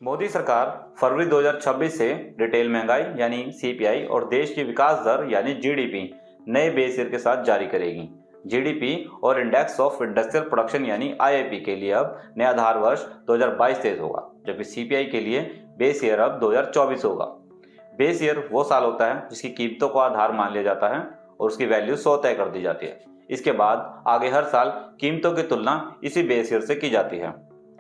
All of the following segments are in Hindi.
मोदी सरकार फरवरी 2026 से रिटेल महंगाई यानी सीपीआई और देश की विकास दर यानी जीडीपी नए बेस ईयर के साथ जारी करेगी। जीडीपी और इंडेक्स ऑफ इंडस्ट्रियल प्रोडक्शन यानी आईआईपी के लिए अब नया आधार वर्ष 2022-23 होगा, जबकि सीपीआई के लिए बेस ईयर अब 2024 होगा। बेस ईयर वो साल होता है जिसकी कीमतों को आधार मान लिया जाता है और उसकी वैल्यू 100 तय कर दी जाती है। इसके बाद आगे हर साल कीमतों की तुलना इसी बेस ईयर से की जाती है।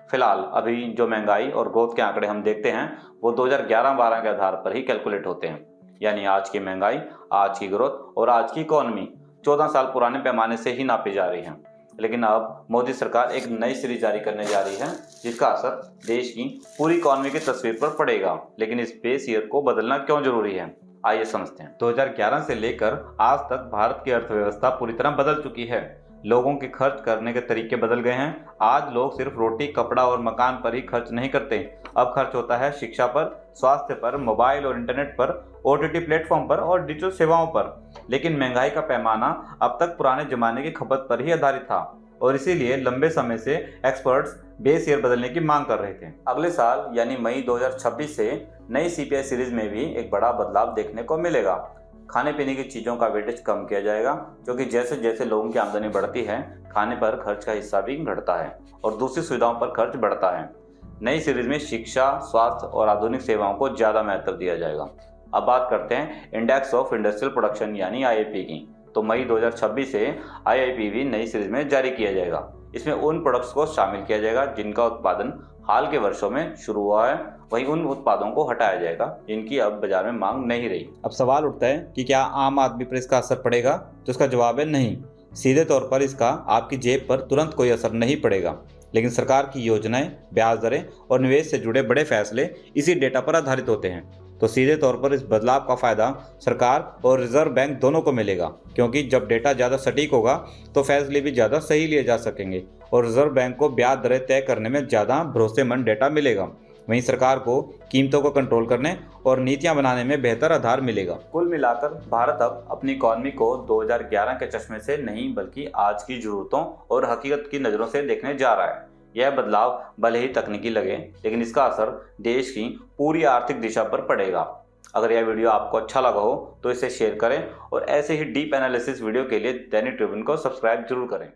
फिलहाल अभी जो महंगाई और ग्रोथ के आंकड़े हम देखते हैं वो 2011-12 के आधार पर ही कैलकुलेट होते हैं, यानी आज की महंगाई, आज की ग्रोथ और आज की इकोनॉमी 14 साल पुराने पैमाने से ही नापी जा रही है। लेकिन अब मोदी सरकार एक नई सीरीज जारी करने जा रही है जिसका असर देश की पूरी इकोनॉमी की तस्वीर पर पड़ेगा। लेकिन इस बेस ईयर को बदलना क्यों जरूरी है, आइए समझते हैं। 2011 से लेकर आज तक भारत की अर्थव्यवस्था पूरी तरह बदल चुकी है। लोगों के खर्च करने के तरीके बदल गए हैं। आज लोग सिर्फ रोटी, कपड़ा और मकान पर ही खर्च नहीं करते। अब खर्च होता है शिक्षा पर, स्वास्थ्य पर, मोबाइल और इंटरनेट पर, ओटीटी प्लेटफॉर्म पर और डिजिटल सेवाओं पर। लेकिन महंगाई का पैमाना अब तक पुराने जमाने की खपत पर ही आधारित था और इसीलिए लंबे समय से एक्सपर्ट्स बेस ईयर बदलने की मांग कर रहे थे। अगले साल यानी मई 2026 से नई सीपीआई सीरीज में भी एक बड़ा बदलाव देखने को मिलेगा। खाने पीने की चीज़ों का वेटेज कम किया जाएगा, क्योंकि जैसे जैसे लोगों की आमदनी बढ़ती है खाने पर खर्च का हिस्सा भी घटता है और दूसरी सुविधाओं पर खर्च बढ़ता है। नई सीरीज में शिक्षा, स्वास्थ्य और आधुनिक सेवाओं को ज़्यादा महत्व दिया जाएगा। अब बात करते हैं इंडेक्स ऑफ इंडस्ट्रियल प्रोडक्शन यानी आईआईपी की। तो मई 2026 से आईआईपी भी नई सीरीज में जारी किया जाएगा। इसमें उन प्रोडक्ट्स को शामिल किया जाएगा जिनका उत्पादन हाल के वर्षों में शुरू हुआ है, वहीं उन उत्पादों को हटाया जाएगा जिनकी अब बाजार में मांग नहीं रही। अब सवाल उठता है कि क्या आम आदमी पर इसका असर पड़ेगा? तो इसका जवाब है नहीं। सीधे तौर पर इसका आपकी जेब पर तुरंत कोई असर नहीं पड़ेगा, लेकिन सरकार की योजनाएं, ब्याज दरें और निवेश से जुड़े बड़े फैसले इसी डेटा पर आधारित होते हैं। तो सीधे तौर पर इस बदलाव का फायदा सरकार और रिजर्व बैंक दोनों को मिलेगा, क्योंकि जब डेटा ज़्यादा सटीक होगा तो फैसले भी ज़्यादा सही लिए जा सकेंगे और रिजर्व बैंक को ब्याज दरें तय करने में ज़्यादा भरोसेमंद डेटा मिलेगा। वहीं सरकार को कीमतों को कंट्रोल करने और नीतियां बनाने में बेहतर आधार मिलेगा। कुल मिलाकर भारत अब अपनी इकॉनमी को 2011 के चश्मे से नहीं बल्कि आज की जरूरतों और हकीकत की नज़रों से देखने जा रहा है। यह बदलाव भले ही तकनीकी लगे, लेकिन इसका असर देश की पूरी आर्थिक दिशा पर पड़ेगा। अगर यह वीडियो आपको अच्छा लगा हो तो इसे शेयर करें और ऐसे ही डीप एनालिसिस वीडियो के लिए दैनिक ट्रिब्यून को सब्सक्राइब जरूर करें।